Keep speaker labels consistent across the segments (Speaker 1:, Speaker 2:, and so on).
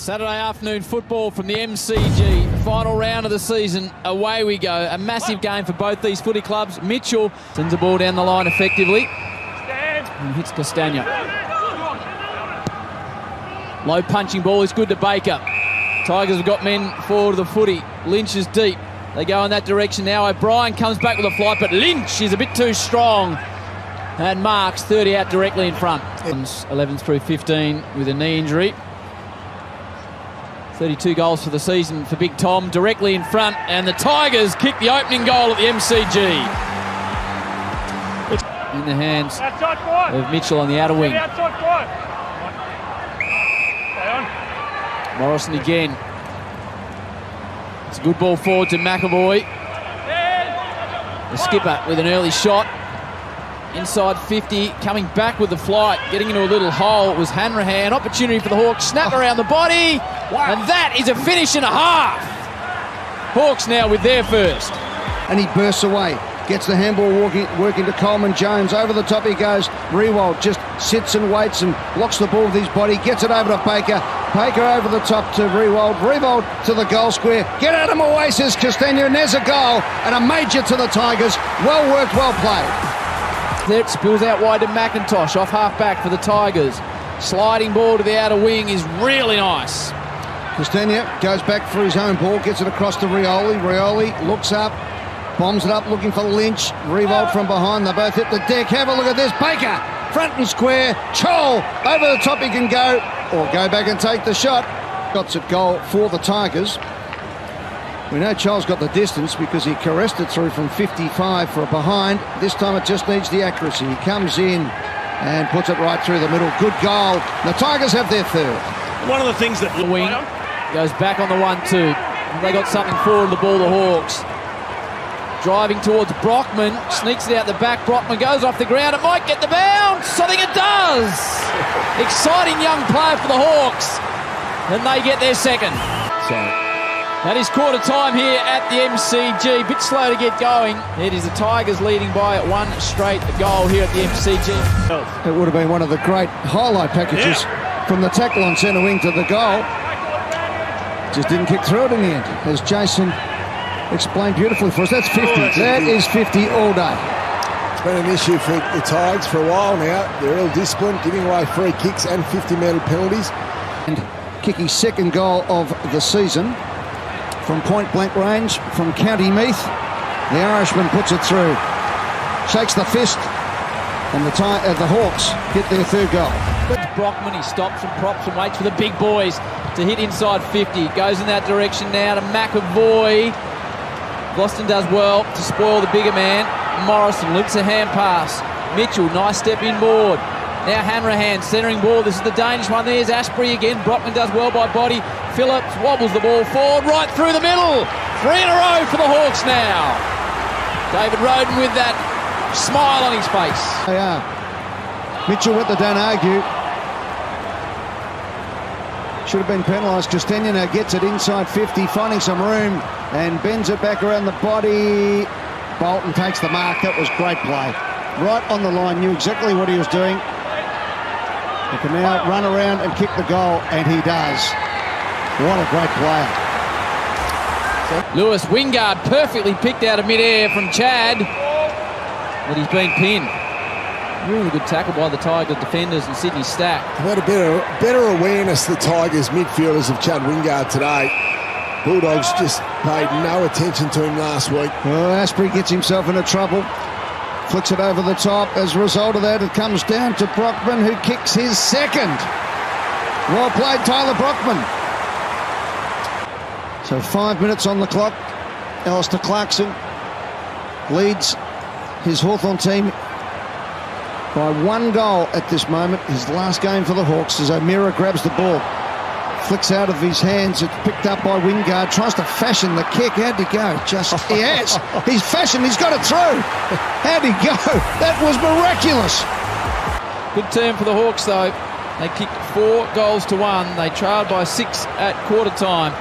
Speaker 1: Saturday afternoon football from the MCG. Final round of the season. Away we go. A massive game for both these footy clubs. Mitchell sends the ball down the line effectively. And hits Castagna. Low punching ball is good to Baker. Tigers have got men forward of the footy. Lynch is deep. They go in that direction now. O'Brien comes back with a flight, but Lynch is a bit too strong. And Marks 30 out directly in front. 11 through 15 with a knee injury. 32 goals for the season for Big Tom, directly in front, and the Tigers kick the opening goal at the MCG. In the hands of Mitchell on the outer wing. Morrison again. It's a good ball forward to McAvoy. The skipper with an early shot. Inside 50, coming back with the flight, getting into a little hole. It was Hanrahan. Opportunity for the Hawks. Snap around the body. Wow. And that is a finish and a half. Hawks now with their first.
Speaker 2: And he bursts away. Gets the handball working to Coleman Jones. Over the top he goes. Riewoldt just sits and waits and blocks the ball with his body. Gets it over to Baker. Baker over the top to Riewoldt. Riewoldt to the goal square. Get out of my way, says Castagna. And there's a goal. And a major to the Tigers. Well worked, well played.
Speaker 1: There it spills out wide to McIntosh, off half-back for the Tigers. Sliding ball to the outer wing is really nice.
Speaker 2: Castagna goes back for his own ball, gets it across to Rioli. Rioli looks up, bombs it up, looking for Lynch. Riewoldt from behind, they both hit the deck. Have a look at this. Baker, front and square. Chol, over the top he can go, or go back and take the shot. Shots at goal for the Tigers. We know Chol's got the distance because he caressed it through from 55 for a behind. This time it just needs the accuracy. He comes in and puts it right through the middle. Good goal. The Tigers have their third.
Speaker 3: One of the things that...
Speaker 1: The wing goes back on the 1-2. They got something forward, the ball, the Hawks. Driving towards Brockman. Sneaks it out the back. Brockman goes off the ground. It might get the bounce. I think it does. Exciting young player for the Hawks. And they get their second. That is quarter time here at the MCG. Bit slow to get going. It is the Tigers leading by one straight goal here at the MCG.
Speaker 2: It would have been one of the great highlight packages from the tackle on centre wing to the goal. Just didn't kick through it in the end, as Jason explained beautifully for us. That's 50. That is 50 all day.
Speaker 4: It's been an issue for the Tigers for a while now. They're ill-disciplined, giving away free kicks and 50-metre penalties.
Speaker 2: And kicking second goal of the season. From point-blank range, from County Meath, the Irishman puts it through, shakes the fist, and the Hawks get their third goal.
Speaker 1: Brockman, he stops and props and waits for the big boys to hit inside 50. Goes in that direction now to McAvoy. Boston does well to spoil the bigger man. Morrison loops a hand pass. Mitchell, nice step inboard. Now Hanrahan centering ball. This is the dangerous one. There's Asprey again. Brockman does well by body. Phillips wobbles the ball forward, right through the middle. 3 in a row for the Hawks now. David Roden with that smile on his face.
Speaker 2: They are. Mitchell with the don't argue. Should have been penalised. Castagna now gets it inside 50, finding some room and bends it back around the body. Bolton takes the mark. That was great play. Right on the line, knew exactly what he was doing. He can now run around and kick the goal, and he does. What a great player.
Speaker 1: Lewis, Wingard, perfectly picked out of mid-air from Chad. But he's been pinned. Really good tackle by the Tiger defenders and Sydney Stack.
Speaker 4: They've had a better awareness, the Tigers midfielders, of Chad Wingard today. Bulldogs just paid no attention to him last week.
Speaker 2: Well, Asprey gets himself into trouble. Flicks it over the top. As a result of that, it comes down to Brockman, who kicks his second. Well played, Tyler Brockman. So 5 minutes on the clock. Alistair Clarkson leads his Hawthorn team by 1 goal at this moment. His last game for the Hawks as O'Meara grabs the ball. Flicks out of his hands. It's picked up by Wingard. Tries to fashion the kick. How'd he go? He has. He's fashioned. He's got it through. How'd he go? That was miraculous.
Speaker 1: Good turn for the Hawks, though. They kicked 4 goals to 1. They trailed by 6 at quarter time.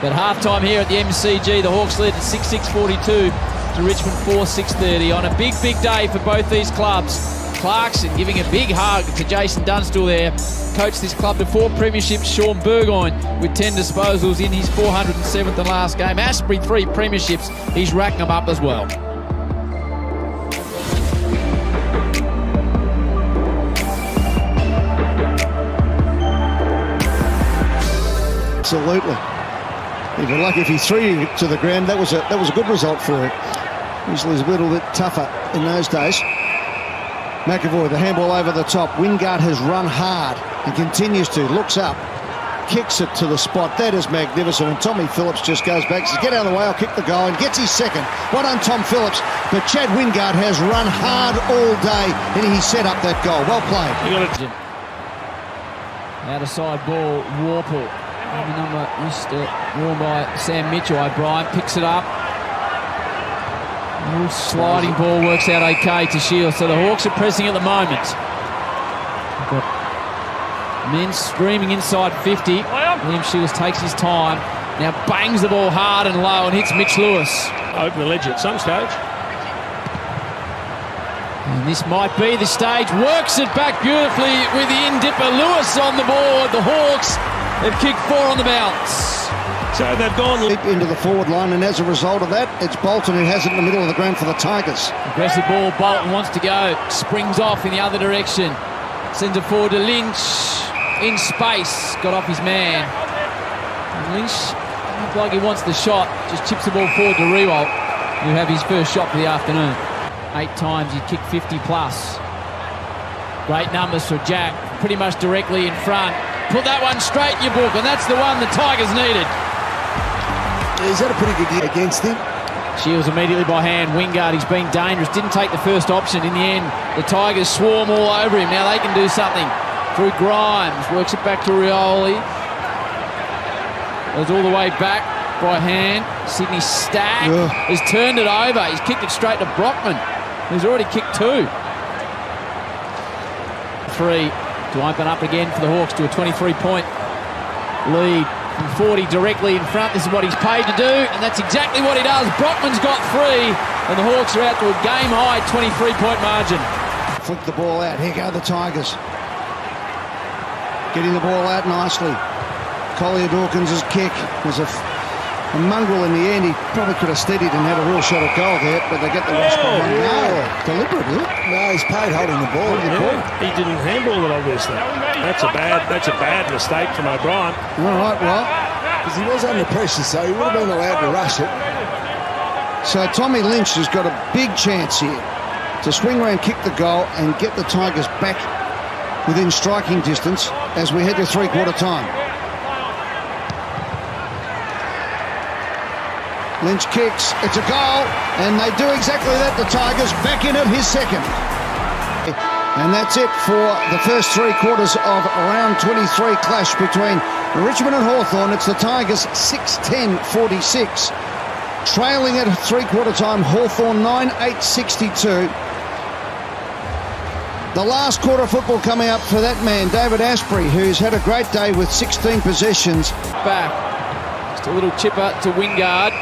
Speaker 1: But half-time here at the MCG, the Hawks led at 6-6-42 to Richmond 4-6-30 on a big, big day for both these clubs. Clarkson giving a big hug to Jason Dunstall there. Coached this club to 4 premierships. Sean Burgoyne with 10 disposals in his 407th and last game. Asprey 3 premierships. He's racking them up as well.
Speaker 2: Absolutely. If you're lucky if he threw it to the ground, that was a good result for him. Usually he's a little bit tougher in those days. McAvoy, the handball over the top. Wingard has run hard and continues to. Looks up, kicks it to the spot. That is magnificent. And Tommy Phillips just goes back, says, get out of the way, I'll kick the goal, and gets his second. Well done, Tom Phillips. But Chad Wingard has run hard all day, and he set up that goal. Well played.
Speaker 1: Out of side ball, Warple. Number worn by Sam Mitchell. O'Brien picks it up. Sliding ball works out okay to Shields. So the Hawks are pressing at the moment. Got men screaming inside 50. Liam Shields takes his time. Now bangs the ball hard and low and hits Mitch Lewis.
Speaker 3: Open the ledge at some stage.
Speaker 1: And this might be the stage. Works it back beautifully with the in-dipper. Lewis on the board. The Hawks have kicked 4 on the bounce.
Speaker 3: So they've gone
Speaker 2: Deep into the forward line, and as a result of that, it's Bolton who has it in the middle of the ground for the Tigers.
Speaker 1: Aggressive ball, Bolton wants to go. Springs off in the other direction. Sends it forward to Lynch. In space, got off his man. And Lynch, looks like he wants the shot. Just chips the ball forward to Rewalt, who have his first shot for the afternoon. 8 times he'd kicked 50 plus. Great numbers for Jack, pretty much directly in front. Put that one straight in your book, and that's the one the Tigers needed.
Speaker 4: He's had a pretty good year against him.
Speaker 1: Shields immediately by hand. Wingard, he's been dangerous. Didn't take the first option. In the end, the Tigers swarm all over him. Now they can do something. Through Grimes, works it back to Rioli. Goes all the way back by hand. Sydney Stack has turned it over. He's kicked it straight to Brockman, who's already kicked 2. 3 to open up again for the Hawks to a 23-point lead. From 40 directly in front. This is what he's paid to do, and that's exactly what he does. Brockman's got 3, and the Hawks are out to a game-high 23-point margin.
Speaker 2: Flick the ball out. Here go the Tigers. Getting the ball out nicely. Collier Dawkins' kick was a mongrel in the end. He probably could have steadied and had a real shot at goal there, but they get the rush behind. No, deliberate, is it?
Speaker 4: No, he's paid holding the ball.
Speaker 3: He didn't handball it, obviously. That's a bad mistake from O'Brien.
Speaker 2: All right, well,
Speaker 4: Because he was under pressure, so he would have been allowed to rush it.
Speaker 2: so Tommy Lynch has got a big chance here to swing around, kick the goal, and get the Tigers back within striking distance as we head to 3/4 time. Lynch kicks, it's a goal, and they do exactly that. The Tigers back in it, his second. And that's it for the first 3/4 of round 23 clash between Richmond and Hawthorn. It's the Tigers 6-10-46. Trailing at 3/4 time, Hawthorn 9-8-62. The last quarter of football coming up for that man, David Asprey, who's had a great day with 16 possessions.
Speaker 1: Back. Just a little chipper to Wingard.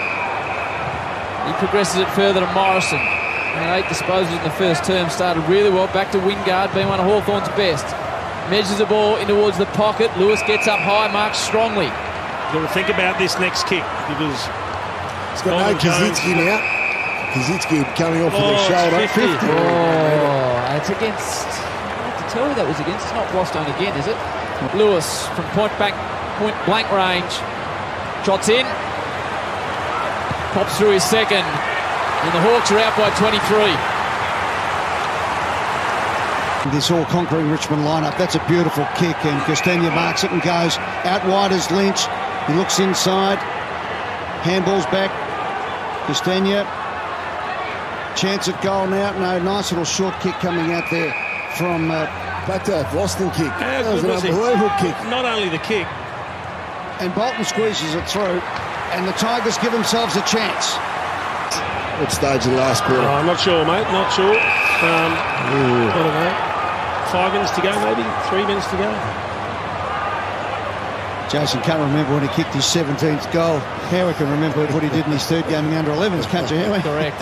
Speaker 1: He progresses it further to Morrison. And 8 disposals in the first term, started really well. Back to Wingard, being one of Hawthorn's best. Measures the ball in towards the pocket. Lewis gets up high, marks strongly.
Speaker 3: Got to think about this next kick because
Speaker 4: He's got no Kaczynski now. Kaczynski coming off with a shoulder.
Speaker 3: 50.
Speaker 1: Oh, it's against... I have to tell you that was against. It's not Boston again, is it? Lewis from point blank range. Trots in. Pops through his second. And the Hawks are out by 23.
Speaker 2: This all-conquering Richmond lineup. That's a beautiful kick, and Castagna marks it and goes out wide as Lynch. He looks inside. Handball's back. Castagna. Chance at goal now. No, nice little short kick coming out there from...
Speaker 4: Back to that Boston kick.
Speaker 3: How
Speaker 4: That was
Speaker 3: good
Speaker 4: an
Speaker 3: was it?
Speaker 4: unbelievable kick.
Speaker 3: Not only the kick,
Speaker 2: and Bolton squeezes it through, and the Tigers give themselves a chance.
Speaker 4: What stage of the last quarter?
Speaker 3: I'm not sure, mate. Not sure. I don't know. 5 minutes to go, maybe 3 minutes to go.
Speaker 2: Jason can't remember when he kicked his 17th goal. Howie can remember what he did in his third game in under 11s, can't you, Howie?
Speaker 1: Correct.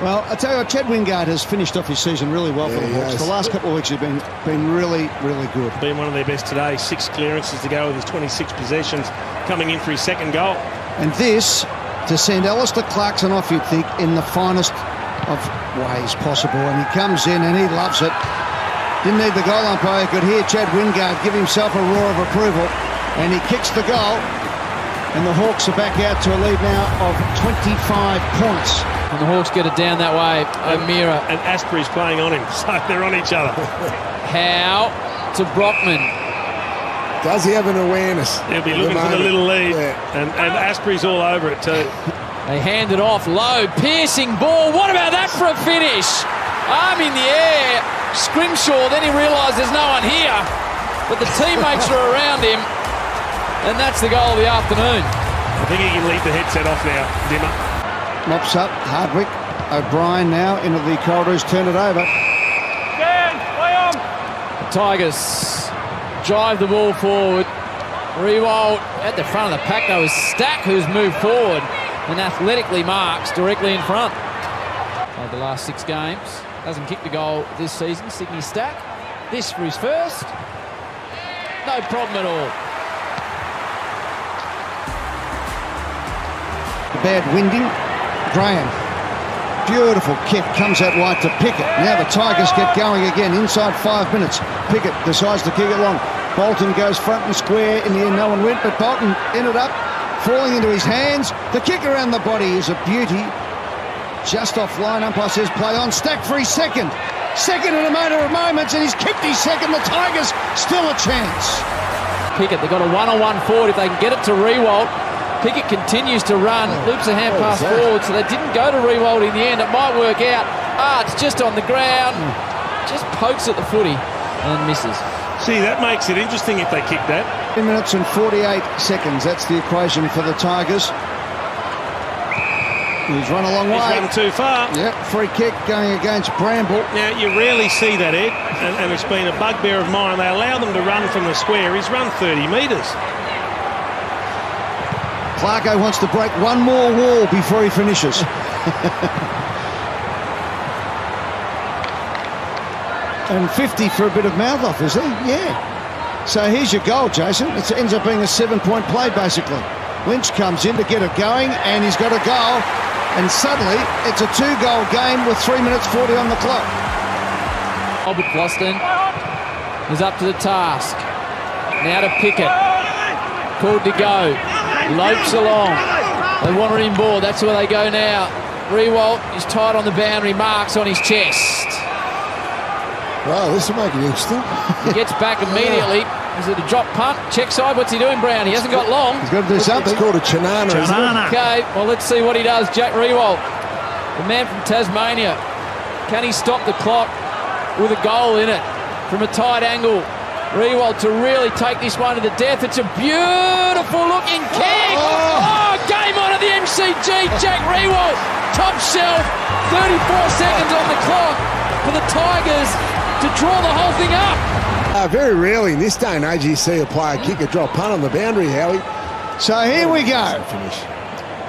Speaker 2: Well, I tell you what, Chad Wingard has finished off his season really well for the Hawks. The last couple of weeks have been really, really good.
Speaker 3: Been one of their best today. 6 clearances to go with his 26 possessions, coming in for his second goal.
Speaker 2: And this to send Alistair Clarkson off, you'd think, in the finest of ways possible. And he comes in and he loves it. Didn't need the goal umpire. Could hear Chad Wingard give himself a roar of approval. And he kicks the goal. And the Hawks are back out to a lead now of 25 points.
Speaker 1: And the Hawks get it down that way. O'Meara.
Speaker 3: And Asprey's playing on him, so they're on each other.
Speaker 1: Howe to Brockman.
Speaker 4: Does he have an awareness?
Speaker 3: He'll be looking for the little lead. Yeah. And Asprey's all over it too.
Speaker 1: They hand it off low. Piercing ball. What about that for a finish? Arm in the air. Scrimshaw. Then he realised there's no one here. But the teammates are around him. And that's the goal of the afternoon.
Speaker 3: I think he can leave the headset off now, Dimmer.
Speaker 2: Mops up, Hardwick, O'Brien now into the corridors, turn it over.
Speaker 1: The Tigers drive the ball forward. Rewald at the front of the pack, though, is Stack, who's moved forward and athletically marks directly in front. Played the last 6 games. Doesn't kick the goal this season, Sydney Stack. This for his first. No problem at all.
Speaker 2: Bad winding. Graham. Beautiful kick. Comes out wide to Pickett. Now the Tigers get going again. Inside 5 minutes. Pickett decides to kick it long. Bolton goes front and square. In the end, no one went, but Bolton ended up falling into his hands. The kick around the body is a beauty. Just offline. Umpire says play on. Stack for his second. Second in a matter of moments, and he's kicked his second. The Tigers still a chance.
Speaker 1: Pickett, they've got a one-on-one forward. If they can get it to Rewalt, Pickett continues to run, loops a hand pass forward, so they didn't go to Rewalt in the end. It might work out. It's just on the ground, just pokes at the footy and misses.
Speaker 3: See, that makes it interesting if they kick that.
Speaker 2: 10 minutes and 48 seconds. That's the equation for the Tigers. He's run a long way.
Speaker 3: He's run too far.
Speaker 2: Yep, free kick going against Bramble.
Speaker 3: Now, you rarely see that, Ed, and it's been a bugbear of mine. They allow them to run from the square. He's run 30 metres.
Speaker 2: Clarko wants to break one more wall before he finishes. And 50 for a bit of mouth off, is he? Yeah. So here's your goal, Jason. It ends up being a 7-point play, basically. Lynch comes in to get it going, and he's got a goal. And suddenly, it's a 2-goal game with 3 minutes 40 on the clock.
Speaker 1: Albert Boston is up to the task. Now to Pickett. Called to go. Lopes along. They want it in ball. That's where they go now. Rewalt is tight on the boundary. Marks on his chest.
Speaker 4: Wow, this will make it interesting.
Speaker 1: He gets back immediately. Is it a drop punt? Check side. What's he doing, Brown? He hasn't got long.
Speaker 2: He's got to do something.
Speaker 4: It's called a Chanana, isn't it?
Speaker 1: Okay, well, let's see what he does. Jack Rewalt, the man from Tasmania. Can he stop the clock with a goal in it from a tight angle? Rewalt to really take this one to the death. It's a beautiful looking kick. Oh, game on at the MCG. Jack Rewalt, top shelf. 34 seconds on the clock for the Tigers to draw the whole thing up.
Speaker 4: Very rarely in this day and age you see a player kick a drop punt on the boundary, Howie.
Speaker 2: So here we go.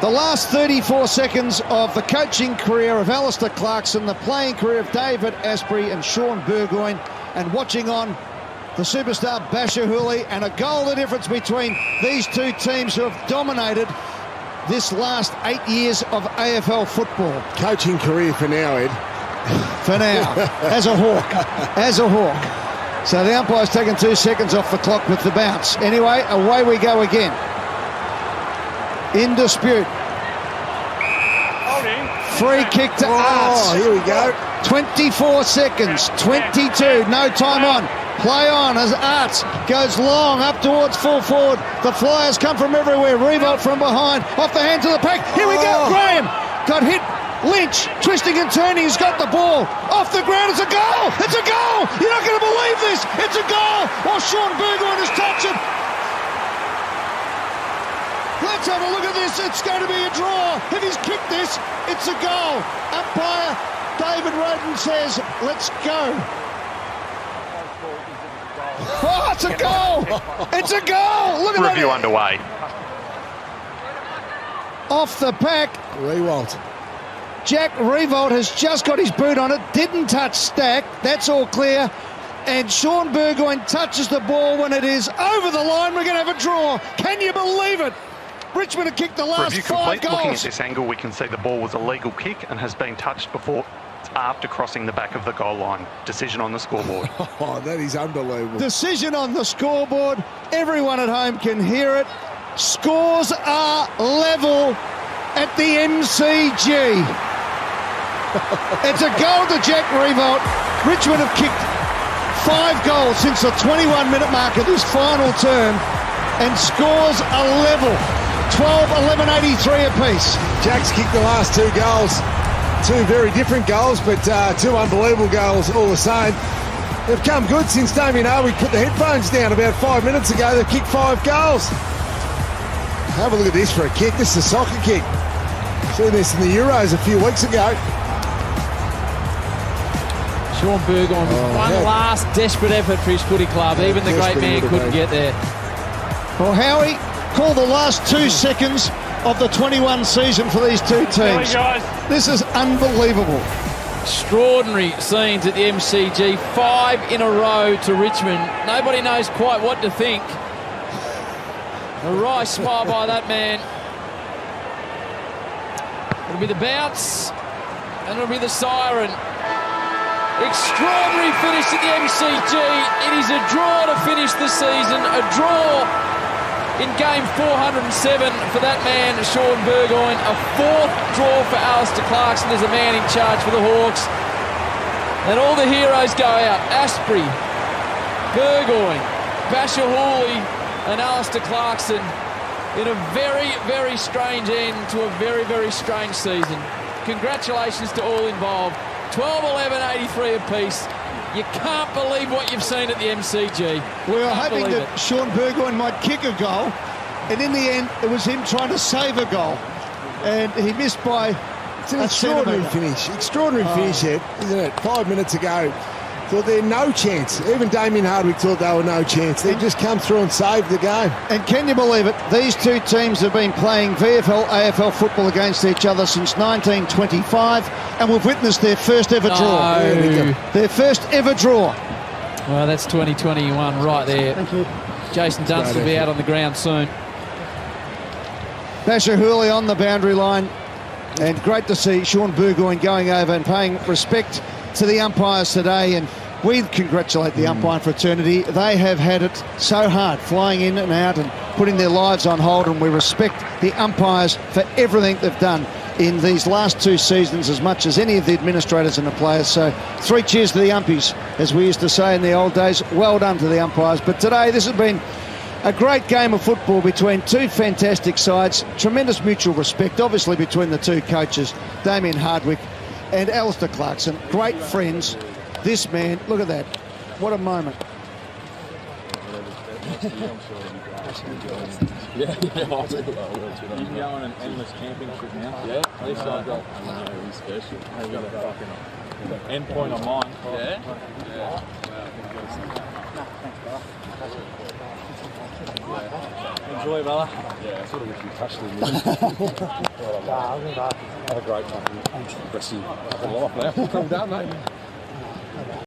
Speaker 2: The last 34 seconds of the coaching career of Alistair Clarkson, the playing career of David Asprey and Sean Burgoyne, and watching on the superstar Basher Hooley, and a goal the difference between these two teams who have dominated this last 8 years of AFL football.
Speaker 4: Coaching career for now, Ed.
Speaker 2: For now, as a Hawk. So the umpire's taken 2 seconds off the clock with the bounce. Anyway, away we go again. In dispute. Free kick to Arts.
Speaker 4: Oh, here we go.
Speaker 2: 24 seconds, 22, no time on. Play on as Arts goes long up towards full forward. The Flyers come from everywhere. Revolt from behind, off the hand to the pack. Here we go, Graham got hit. Lynch twisting and turning, he's got the ball off the ground. It's a goal! It's a goal! You're not going to believe this! It's a goal! Oh, Sean Burgoyne has touched it. Let's have a look at this. It's going to be a draw. If he's kicked this, it's a goal. Umpire David Roden says, let's go. Oh, it's a goal! It's a goal! Look at that.
Speaker 5: Review underway.
Speaker 2: Off the pack.
Speaker 4: Rewalt.
Speaker 2: Jack Revolt has just got his boot on it, didn't touch Stack, that's all clear. And Sean Burgoyne touches the ball when it is over the line. We're going to have a draw. Can you believe it? Richmond have kicked the last
Speaker 5: Review
Speaker 2: 5
Speaker 5: complete.
Speaker 2: goals.
Speaker 5: Looking at this angle, we can see the ball was a legal kick and has been touched before after crossing the back of the goal line. Decision on the scoreboard.
Speaker 4: Oh, that is unbelievable.
Speaker 2: Decision on the scoreboard. Everyone at home can hear it. Scores are level at the MCG. It's a goal to Jack Revolt. Richmond have kicked 5 goals since the 21-minute mark of this final term, and scores are level. 12-11-83 apiece.
Speaker 4: Jack's kicked the last 2 goals. 2 very different goals, but 2 unbelievable goals all the same. They've come good since Damien Hardwick put the headphones down about 5 minutes ago. They've kicked 5 goals. Have a look at this for a kick. This is a soccer kick. Seen this in the Euros a few weeks ago.
Speaker 1: Sean Burgoyne with one last desperate effort for his footy club. Even the great man couldn't get there.
Speaker 2: Well, Howie, call the last 2 seconds of the 21 season for these 2 teams. This is unbelievable.
Speaker 1: Extraordinary scenes at the MCG. 5 in a row to Richmond. Nobody knows quite what to think. A wry smile by that man. It'll be the bounce, and it'll be the siren. Extraordinary finish at the MCG. It is a draw to finish the season. A draw in game 407 for that man, Sean Burgoyne. A 4th draw for Alistair Clarkson as a man in charge for the Hawks. And all the heroes go out. Asprey, Burgoyne, Basher Hooley and Alistair Clarkson in a very, very strange end to a very, very strange season. Congratulations to all involved. 12-11-83 apiece. You can't believe what you've seen at the MCG.
Speaker 2: We were hoping that Sean Burgoyne might kick a goal, and in the end, it was him trying to save a goal. And he missed by
Speaker 4: It's an extraordinary finish. Extraordinary finish, Ed, isn't it? 5 minutes ago, thought they had no chance. Even Damien Hardwick thought they were no chance. They just come through and saved the game.
Speaker 2: And can you believe it? These 2 teams have been playing VFL, AFL football against each other since 1925, and we've witnessed their first ever draw. Their first ever draw.
Speaker 1: Well, that's 2021 right there.
Speaker 2: Thank you.
Speaker 1: Jason Dunst will be out on the ground soon.
Speaker 2: Basher Hooley on the boundary line, and great to see Sean Burgoyne going over and paying respect to the umpires today, and we congratulate the umpiring fraternity. They have had it so hard, flying in and out and putting their lives on hold, and we respect the umpires for everything they've done in these last 2 seasons as much as any of the administrators and the players. So 3 cheers to the umpies, as we used to say in the old days. Well done to the umpires. But today this has been a great game of football between 2 fantastic sides. Tremendous mutual respect, obviously, between the 2 coaches, Damien Hardwick and Alistair Clarkson. Great friends. This man, look at that. What a moment.
Speaker 6: Yeah, I do. You can go on an endless camping trip now. Yeah, at least I've got. I know, he's special. I've got a fucking end point on mine. Yeah? Yeah. Enjoy, Bella. Yeah, I sort of wish you touched him. Had a great time. Impressive. I've got a lot now. Come down, mate.